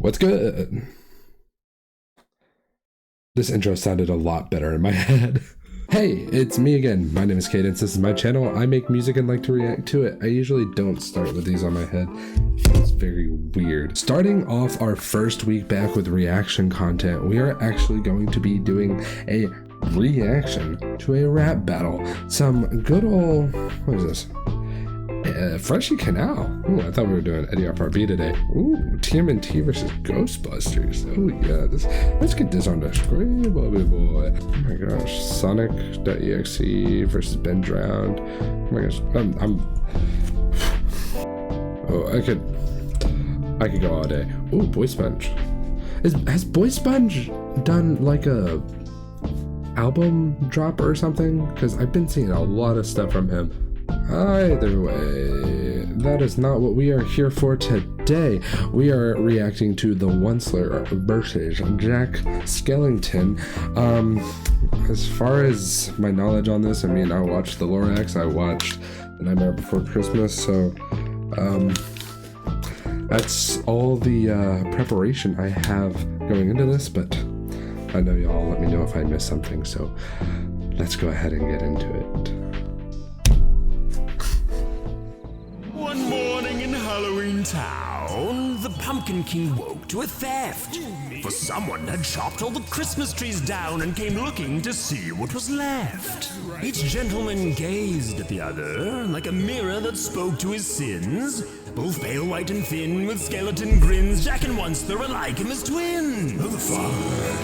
What's good? This intro sounded a lot better in my head. Hey, it's me again. My name is Cadence. This is my channel. I make music and like to react to it. I usually don't start with these on my head. It feels very weird. Starting off our first week back with reaction content, we are actually going to be doing a reaction to a rap battle. Some good old, what is this? Freshie Canal. Ooh, I thought we were doing Eddie FRB today. Ooh, TMNT versus Ghostbusters. Oh yeah, let's get this on the screen, baby boy. Oh my gosh, Sonic.exe versus Ben Drowned. Oh my gosh, oh, I could go all day. Ooh, Boy Sponge. Has Boy Sponge done like a album drop or something? Because I've been seeing a lot of stuff from him. Either way, that is not what we are here for today. We are reacting to the Once-ler versus Jack Skellington. As far as my knowledge on this, I mean, I watched The Lorax, I watched The Nightmare Before Christmas, so that's all the preparation I have going into this, but I know y'all let me know if I missed something, so let's go ahead and get into it. One morning in Halloween Town, the Pumpkin King woke to a theft. For someone had chopped all the Christmas trees down and came looking to see what was left. Each gentleman gazed at the other like a mirror that spoke to his sins. Both pale, white, and thin, with skeleton grins, Jack and Once-ler were like him as twin. Oh, the fun!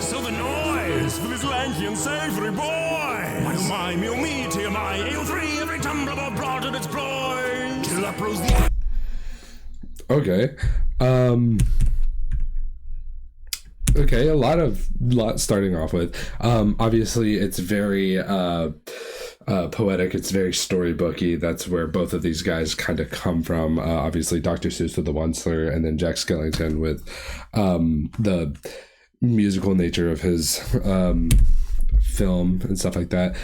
So the noise for this lanky and savory boy. My, oh my, me, oh me, TMI, AO3, every tumbler brought in its ploy. Till up rose the... Okay. Okay, a lot starting off with. Obviously, it's very poetic. It's very storybooky. That's where both of these guys kind of come from. Obviously, Dr. Seuss with the Once-ler, and then Jack Skellington with the musical nature of his film and stuff like that.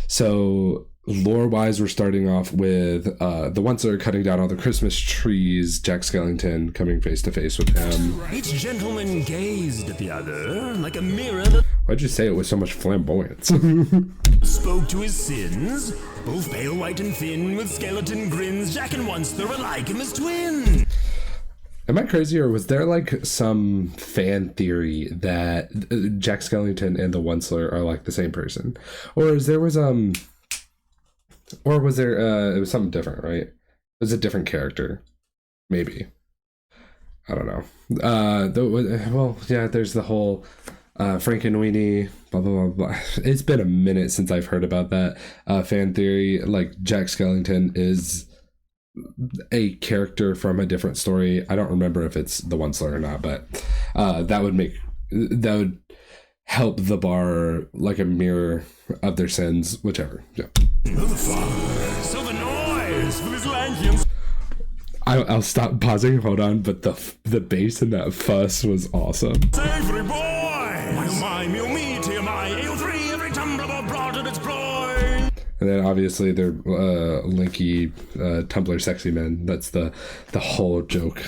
So lore-wise, we're starting off with the Once-ler cutting down all the Christmas trees, Jack Skellington coming face-to-face with him. Each gentleman gazed at the other like a mirror that... Why'd you say it with so much flamboyance? spoke to his sins. Both pale, white, and thin, with skeleton grins, Jack and Once-ler were like him as twin. Am I crazy, or was there like some fan theory that Jack Skellington and the Once-ler are like the same person? Or was there it was something different, right? It was a different character, maybe. I don't know. Well, yeah, there's the whole Frankenweenie, blah, blah, blah, blah. It's been a minute since I've heard about that fan theory. Like, Jack Skellington is a character from a different story. I don't remember if it's the Once-ler or not, but that would help the bar like a mirror of their sins, whichever. Yeah. So the noise for this lanky... I'll stop pausing. Hold on, but the bass in that fuss was awesome. Savory boy! My, oh my, me, oh me, TMI, AO3, every tumbler brought in its ploy. And then obviously they're linky Tumblr sexy men. That's the whole joke.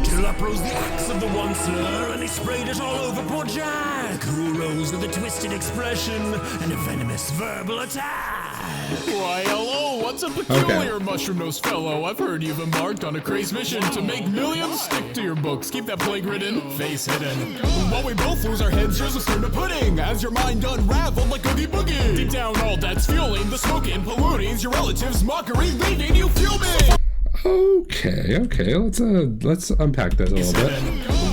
Till up rose the axe of the Once-ler, and he sprayed it all over poor Jack, who rose with a twisted expression and a venomous verbal attack. Why, hello, what's a peculiar mushroom-nosed fellow? I've heard you've embarked on a crazy mission to make millions stick to your books. Keep that plague-ridden face hidden. While we both lose our heads, here's a spoon of pudding. As your mind unraveled like Oogie Boogie. Deep down, all that's fueling the smoking, polluting your relatives' mockery, leaving you fuming. Okay, let's unpack this a little bit.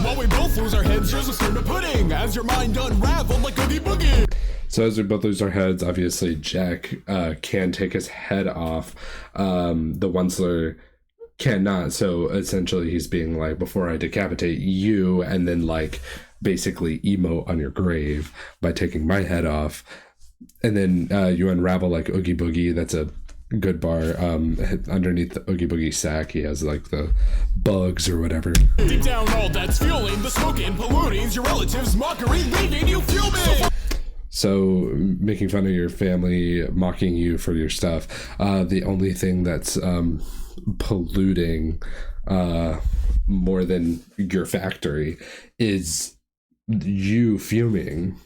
While we both lose our heads, here's a spoon of pudding. As your mind unraveled like Oogie Boogie. So as we both lose our heads, obviously Jack can take his head off. The Once-ler cannot. So essentially he's being like, before I decapitate you, and then like basically emote on your grave by taking my head off. And then you unravel like Oogie Boogie. That's a good bar. Underneath the Oogie Boogie sack, he has like the bugs or whatever. Deep down, all that's fueling the smoking, polluting your relatives' mockery, leaving you fuming. So making fun of your family, mocking you for your stuff. The only thing that's polluting more than your factory is you fuming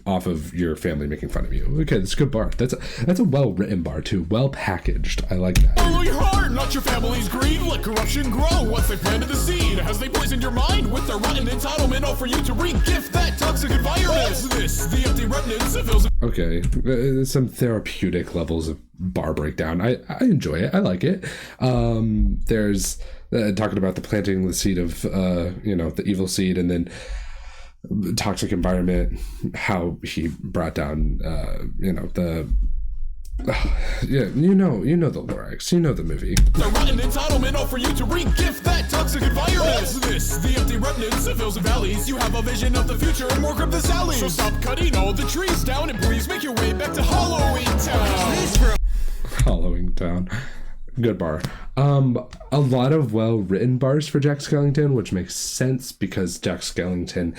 off of your family making fun of you. Okay, that's a good bar. That's a well-written bar too, well packaged. I like that. Follow your heart, not your family's greed. Let corruption grow once they planted the seed. As they poisoned your mind with their rotten entitlement, all for you to re-gift that toxic environment. This, the empty remnants that fills. Okay, some therapeutic levels of bar breakdown. I enjoy it. I like it. There's talking about the planting the seed of the evil seed, and then toxic environment, how he brought down the you know the lyrics, you know the movie. The rotten entitlement, all for you to re-gift that toxic environment. This, the empty remnants of hills and valleys. You have a vision of the future and more of the alleys. So stop cutting all the trees down and please make your way back to Halloween Town. Halloween Town. Good bar. A lot of well-written bars for Jack Skellington, which makes sense because Jack Skellington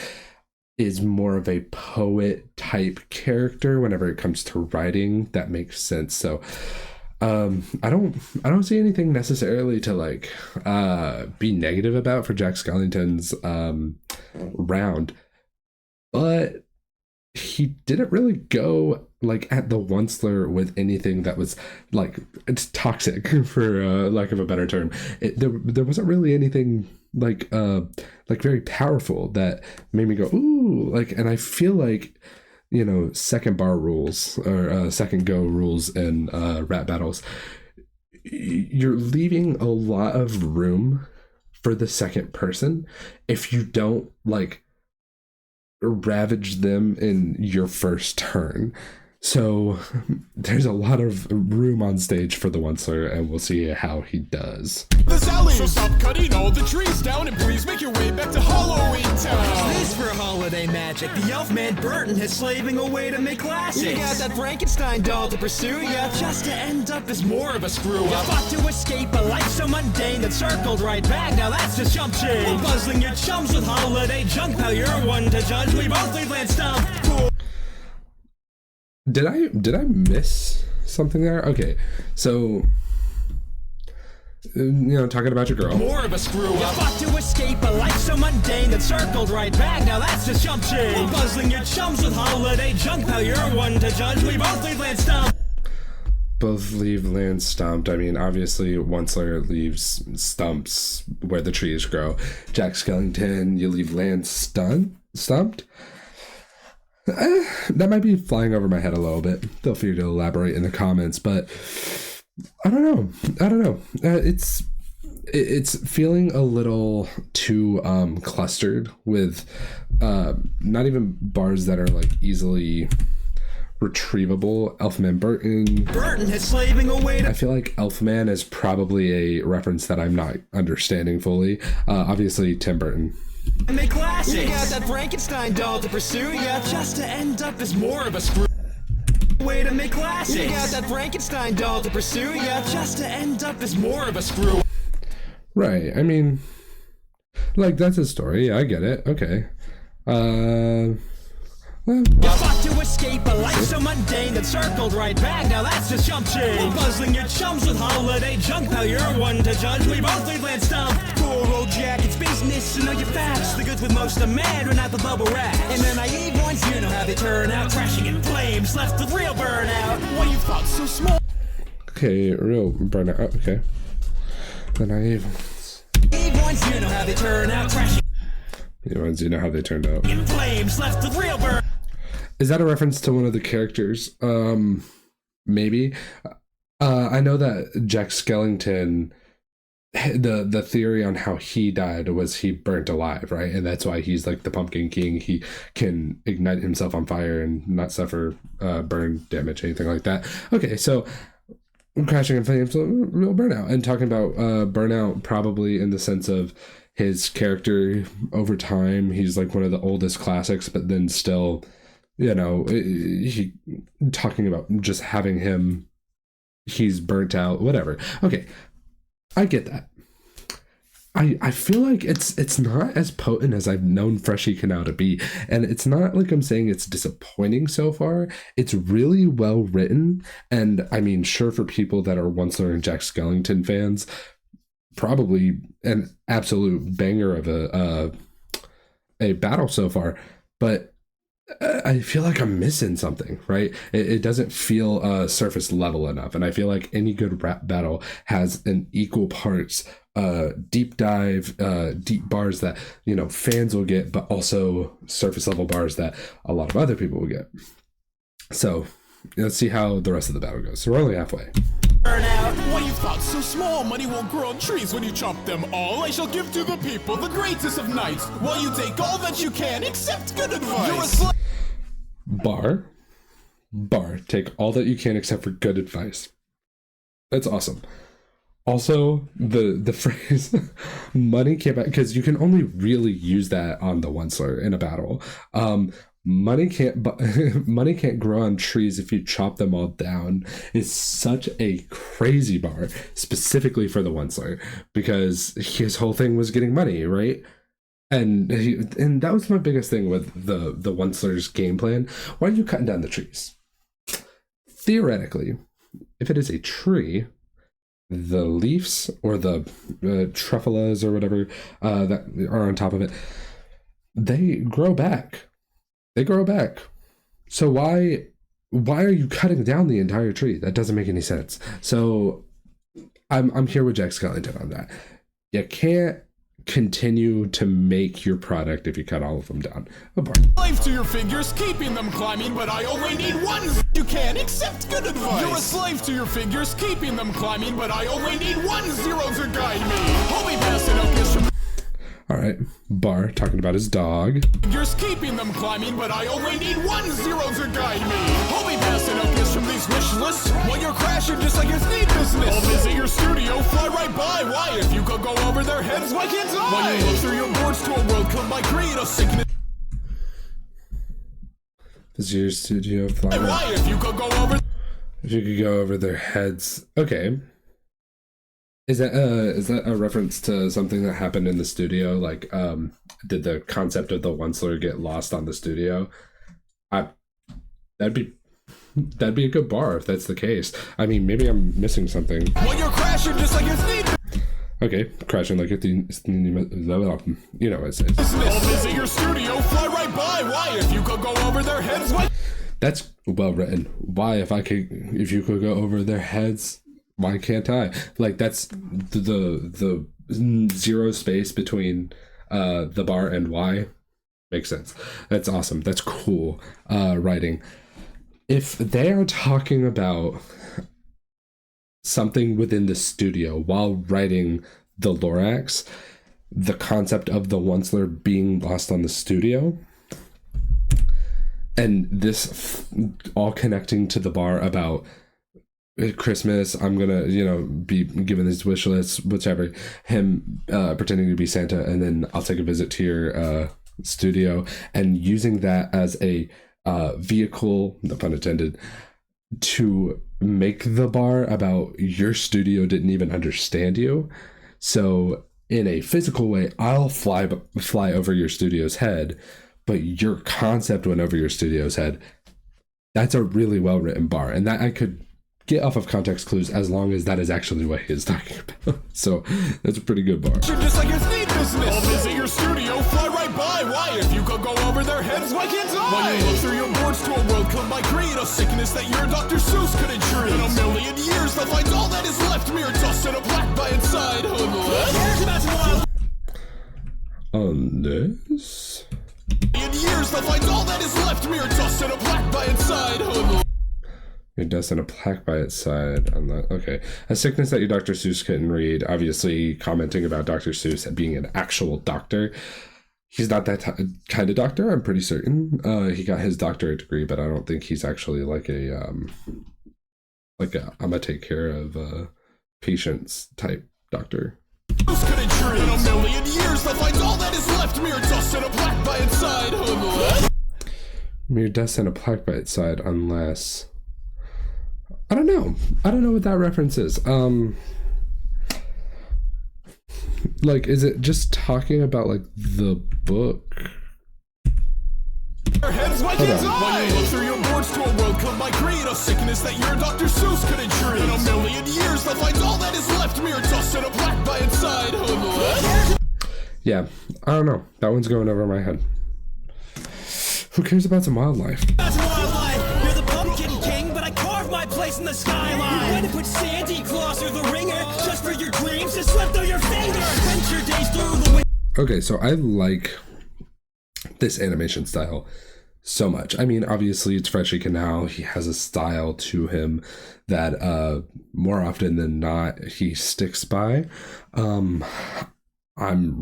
is more of a poet type character whenever it comes to writing. That makes sense. So I don't see anything necessarily to be negative about for Jack Skellington's round, but he didn't really go at the Once-ler with anything that was it's toxic, for lack of a better term. There wasn't really anything very powerful that made me go ooh, and I feel second bar rules or second go rules in rap battles, you're leaving a lot of room for the second person if you don't ravage them in your first turn. So there's a lot of room on stage for the Once-ler, and we'll see how he does. So stop cutting all the trees down and please make your way back to Halloween Town. This for holiday magic. The elf man Burton is slaving away to make classics. You got that Frankenstein doll to pursue ya, just to end up as more of a screw up. You fought to escape a life so mundane that circled right back. Now that's just jump change. Well, puzzling your chums with holiday junk. Now you're one to judge. We both leave land stump. Cool. Did I miss something there? Okay, so talking about your girl. More of a screw up. You fought to escape a life so mundane that circled right back. Now that's just jump change. Well, puzzling your chums with holiday junk. Now you're one to judge. We both leave land stumped. Both leave land stumped. I mean, obviously, Once-ler leaves stumps where the trees grow. Jack Skellington, you leave land stumped. That might be flying over my head a little bit. Feel free to elaborate in the comments, but I don't know. It's feeling a little too clustered with not even bars that are easily retrievable. Elfman Burton is slaving away. I feel like Elfman is probably a reference that I'm not understanding fully. Obviously, Tim Burton. Make classics. You got that Frankenstein doll to pursue ya, just to end up as more of a screw. Way to make classics. You got that Frankenstein doll to pursue ya, just to end up as more of a screw. Right. I mean, that's his story. Yeah, I get it. Okay. You fought to escape a life so mundane that circled right back. Now that's just jump change. Well, puzzling your chums with holiday junk. Now you're one to judge. We both leave land stump. Poor old Jack, it's business. So know your facts. The goods with most of man are not the bubble wrap. And the naive ones, you know how they turn out. Crashing in flames, left with real burnout. Why you thought so small? Okay, real burnout. Okay. The naive ones. Naive ones, you know how they turn out. Crashing. The ones you know how they turned out. In flames, left with real burnout. Is that a reference to one of the characters? Maybe. I know that Jack Skellington, the theory on how he died was he burnt alive, right? And that's why he's the Pumpkin King. He can ignite himself on fire and not suffer burn damage, anything like that. Okay, so crashing in flames, real burnout. And talking about burnout probably in the sense of his character over time. He's one of the oldest classics, but then still... he talking about just having him, he's burnt out, whatever. Okay, I get that. I feel like it's not as potent as I've known Freshie Canal to be, and it's not like I'm saying it's disappointing so far. It's really well written, and I mean, sure, for people that are Once-ler and Jack Skellington fans, probably an absolute banger of a battle so far, but I feel like I'm missing something, right? It doesn't feel surface level enough, and I feel like any good rap battle has an equal parts deep dive, deep bars that, you know, fans will get, but also surface level bars that a lot of other people will get. So let's see how the rest of the battle goes. So we're only halfway. What you thought so small? Money won't grow on trees when you chop them all. I shall give to the people the greatest of nights, while you take all that you can, except good advice. You're a bar, take all that you can except for good advice. That's awesome. Also, the phrase money can't buy, because you can only really use that on the Once-ler in a battle. Money can't grow on trees if you chop them all down is such a crazy bar, specifically for the Once-ler, because his whole thing was getting money, right? And that was my biggest thing with the Once-ler's game plan. Why are you cutting down the trees? Theoretically, if it is a tree, the leaves or the truffelas or whatever that are on top of it, they grow back. So why are you cutting down the entire tree? That doesn't make any sense. So I'm here with Jack Skellington on that. You can't continue to make your product if you cut all of them down. Slave to your figures, keeping them climbing, but I only need one. You can accept good advice. You're a slave to your figures, keeping them climbing, but I only need 1 0 to guide me. Hold me passing up this. All right, Bar talking about his dog. You're keeping them climbing, but I only need 1 0 to guide me. Hold me passing up gifts from these wish lists while you're crashing just like it's need business. I'll visit your studio, fly right by. Why? If you could go over their heads, why can't I? When you look through your boards to a world come by greed, a sickness. Visit your studio, fly. Why? If you could go over. If you could go over their heads, okay. Is that a reference to something that happened in the studio? Like, did the concept of the Once-ler get lost on the studio? That'd be a good bar if that's the case. I mean, maybe I'm missing something. When you're crashing just like it's need. Okay, crashing like it's you know what it says. I'll visit your studio, fly right by. Why? If you could go over their heads, why? That's well written. Why? If you could go over their heads, why can't I? Like, that's the zero space between the bar and why makes sense. That's awesome. That's cool writing. If they are talking about something within the studio while writing the Lorax, the concept of the Once-ler being lost on the studio, and this all connecting to the bar about Christmas, I'm gonna, be given these wish lists, whichever, him pretending to be Santa, and then I'll take a visit to your studio, and using that as a vehicle, no pun intended, to make the bar about your studio didn't even understand you. So in a physical way, I'll fly over your studio's head, but your concept went over your studio's head. That's a really well written bar, and that I could get off of context clues as long as that is actually what he is talking about. So that's a pretty good bar. Just like it's need business. I'll visit your studio, fly right by. Why? If you could go over their heads, why can't I? When you look through your boards to a world come by greed, a sickness that your Dr. Seuss couldn't treat. In a million years, they'll find all that is left, mere dust and a plaque by its side. Unless in years, they'll find all that is left, mere dust and a plaque by its side. your dust and a plaque by its side. Okay. A sickness that your Dr. Seuss couldn't read. Obviously commenting about Dr. Seuss being an actual doctor. He's not that kind of doctor, I'm pretty certain. He got his doctorate degree, but I don't think he's actually like I'm gonna take care of patients type doctor. In a million years, they'll find all that is left, mere dust and a plaque by its side. Mere dust and a plaque by its side, unless... I don't know what that reference is. Like, is it just talking about like the book? Their heads That's my kid's eye! When you look through your boards to a world come by greed, a sickness that your Dr. Seuss couldn't treat. In a million years, they'll find all that is left, mere dust and a black by inside. Yeah, I don't know. That one's going over my head. Who cares about some wildlife? That's wildlife. You're the pumpkin king, but I carved my place in the skyline. You had to put Sandy Claus through the ringer just for your dreams to slip through your fingers. Venture days through the winter. Okay, so I like this animation style so much. I mean, obviously it's Fresh Canal. He has a style to him that more often than not he sticks by. I'm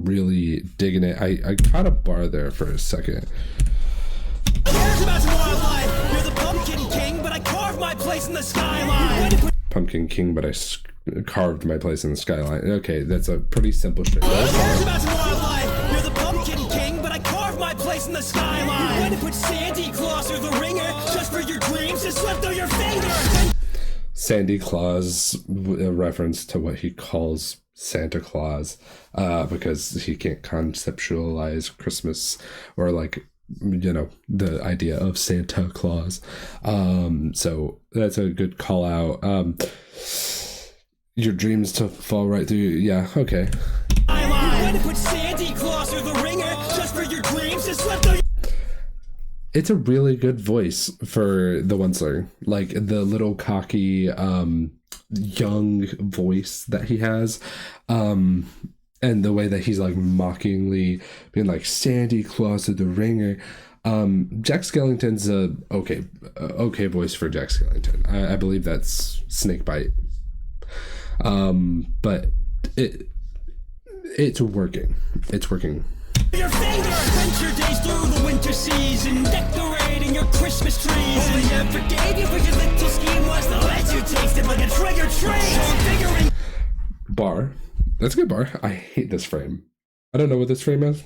really digging it. I caught a bar there for a second. Here's about some wildlife. You're the pumpkin king, but I carved my place in the skyline. Pumpkin king, but I carved my place in the skyline. Okay, that's a pretty simple straight. Here's about some wildlife. You're the pumpkin king, but I carved my place in the skyline. You had to put Sandy Claus through the ringer just for your dreams to slip through your fingers. Sandy Claus, a reference to what he calls Santa Claus, because he can't conceptualize Christmas or like, you know, the idea of Santa Claus. So that's a good call out. Your dreams to fall right through. Yeah, okay. It's a really good voice for the Once-ler. Like the little cocky, young voice that he has. And the way that he's like mockingly being like Sandy Claus of the Ringer. Jack Skellington's a okay voice for Jack Skellington. I believe that's Snakebite. But it's working. It's working. Your finger, venture days through the winter season, decorating your Christmas trees. All I ever gave you for your little scheme was to let you taste it like a trigger tree. Bar. That's a good bar. I hate this frame. I don't know what this frame is.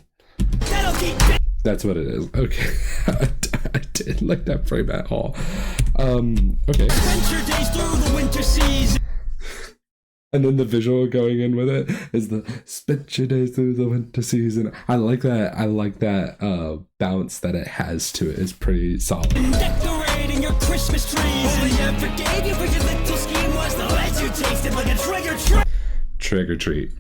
That's what it is. Okay. I didn't like that frame at all. Okay. Venture days through the winter season. And then the visual going in with it is the spent your days through the winter season. I like that. I like that bounce that it has to it. It's pretty solid. Decorating your Christmas trees. All I ever gave you for your little scheme was to let you taste it like a trigger tree. Trick or treat.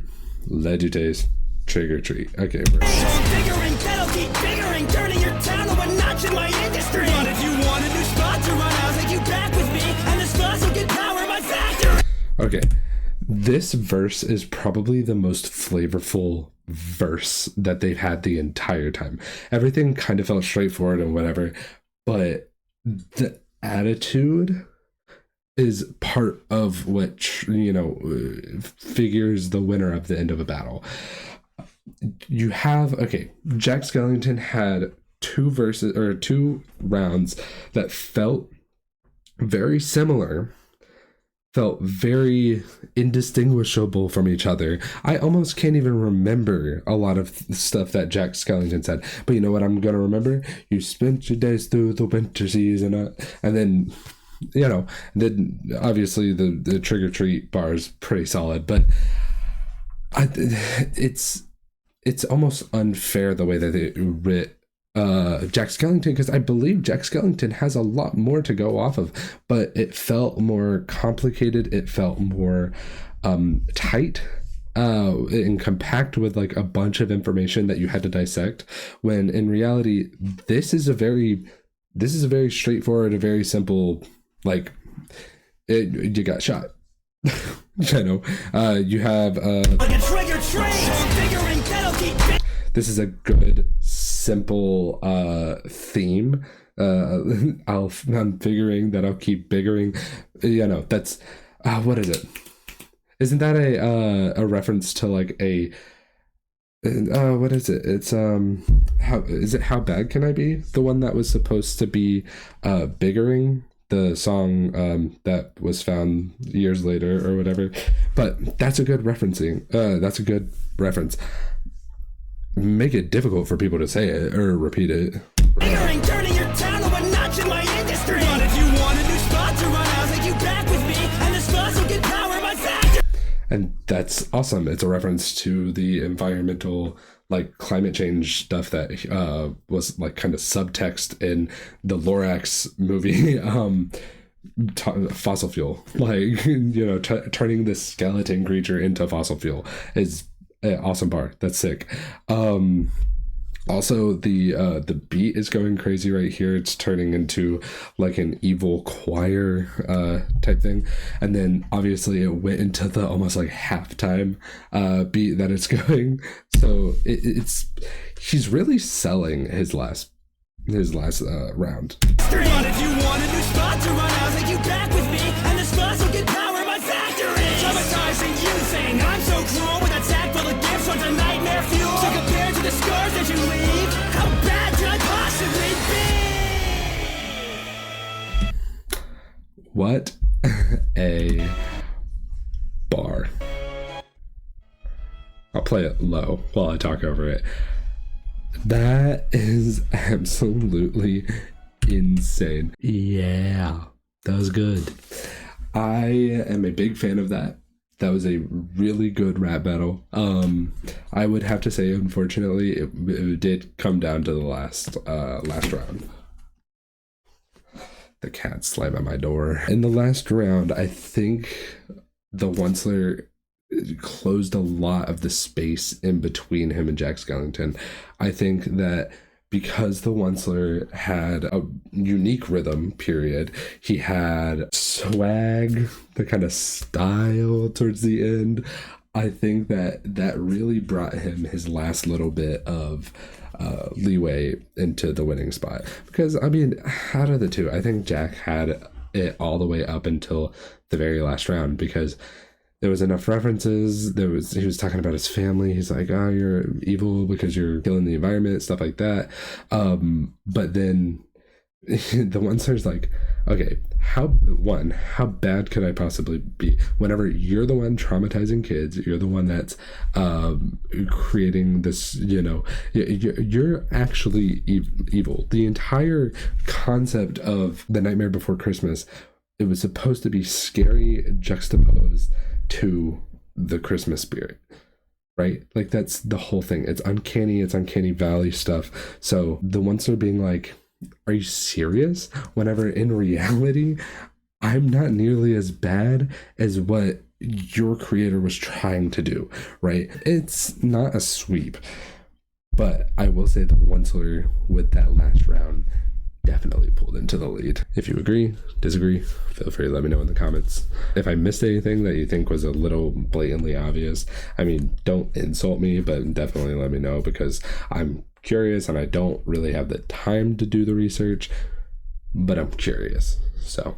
Let you taste. Trick or treat. Okay. Figuring that'll keep figuring, turning your town to a notch in my industry. But if you want a new spot to run, I'll take you back with me, and the spots will get power my factory. Okay. This verse is probably the most flavorful verse that they've had the entire time. Everything kind of felt straightforward and whatever, but the attitude is part of what, you know, figures the winner of the end of a battle. You have, okay, Jack Skellington had two rounds that felt very similar, felt very indistinguishable from each other. I almost can't even remember a lot of stuff that Jack Skellington said. But you know what I'm going to remember? You spent your days through the winter season. And then, you know, then obviously the Trick or Treat bar is pretty solid. But it's almost unfair the way that they writ Jack Skellington, because I believe Jack Skellington has a lot more to go off of, but it felt more complicated. It felt more tight and compact with like a bunch of information that you had to dissect, when in reality this is a very straightforward, a very simple, like you got shot. You know, you have like a trigger tree. This is a good simple theme. I'm figuring that I'll keep biggering. You know, that's what is it? Isn't that a reference to like a what is it? It's how bad can I be? The one that was supposed to be biggering, the song that was found years later or whatever. But that's a good referencing. That's a good reference. Make it difficult for people to say it or repeat it. Turning your town to a notch in my industry. But if you want a new spot to run, I'll take you back with me, and the spots will get power my factory. And that's awesome. It's a reference to the environmental like climate change stuff that was like kind of subtext in the Lorax movie. Fossil fuel, like, you know, turning this skeleton creature into fossil fuel is an awesome bar. That's sick. Also, the beat is going crazy right here. It's turning into like an evil choir type thing, and then obviously it went into the almost like halftime beat that it's going. So it's he's really selling his last round. But if you want a new spot to run, I'll take you back with me, and the spots will get power my factory. Traumatizing you, saying I'm so cruel with that sack full of gifts onto nightmare fuel. So compared to the scars that you leave, how bad could I possibly be? What a bar. I'll play it low while I talk over it. That is absolutely insane. Yeah, that was good. I am a big fan of that. That was a really good rap battle. I would have to say, unfortunately, it did come down to the last round. The cat slammed at my door. In the last round, I think the Once-ler closed a lot of the space in between him and Jack Skellington. I think that because the Once-ler had a unique rhythm, period, he had swag, the kind of style towards the end. I think that really brought him his last little bit of leeway into the winning spot. Because, I mean, out of the two, I think Jack had it all the way up until the very last round, because there was enough references. He was talking about his family. He's like, oh, you're evil because you're killing the environment, stuff like that. But then the Once-ler's like, okay, how bad could I possibly be? Whenever you're the one traumatizing kids, you're the one that's creating this, you know, you're actually evil. The entire concept of The Nightmare Before Christmas, it was supposed to be scary juxtaposed to the Christmas spirit, right? Like, that's the whole thing. It's uncanny valley stuff. So the Once-ler being like, are you serious? Whenever in reality, I'm not nearly as bad as what your creator was trying to do, right? It's not a sweep, but I will say the Once-ler with that last round definitely pulled into the lead. If you agree, disagree, feel free to let me know in the comments. If I missed anything that you think was a little blatantly obvious, I mean, don't insult me, but definitely let me know, because I'm curious and I don't really have the time to do the research, but I'm curious. So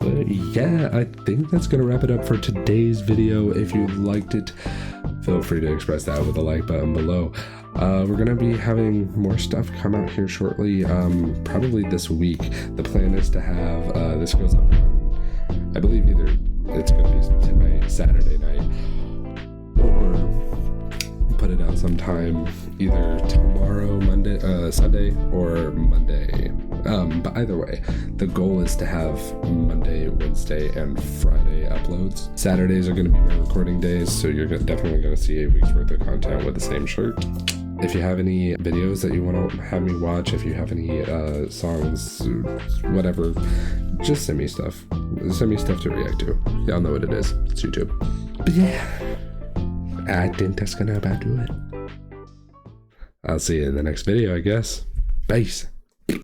yeah, I think that's gonna wrap it up for today's video. If you liked it, feel free to express that with the like button below. We're gonna be having more stuff come out here shortly, probably this week. The plan is to have this goes up on, I believe, either it's gonna be tonight, Saturday night, or put it out sometime either tomorrow, Sunday, or Monday. But either way, the goal is to have Monday, Wednesday, and Friday uploads. Saturdays are going to be my recording days, so you're definitely going to see a week's worth of content with the same shirt. If you have any videos that you want to have me watch, if you have any songs, whatever, just send me stuff. Send me stuff to react to. Y'all know what it is. It's YouTube. But yeah, I think that's gonna about do it. I'll see you in the next video, I guess. Peace.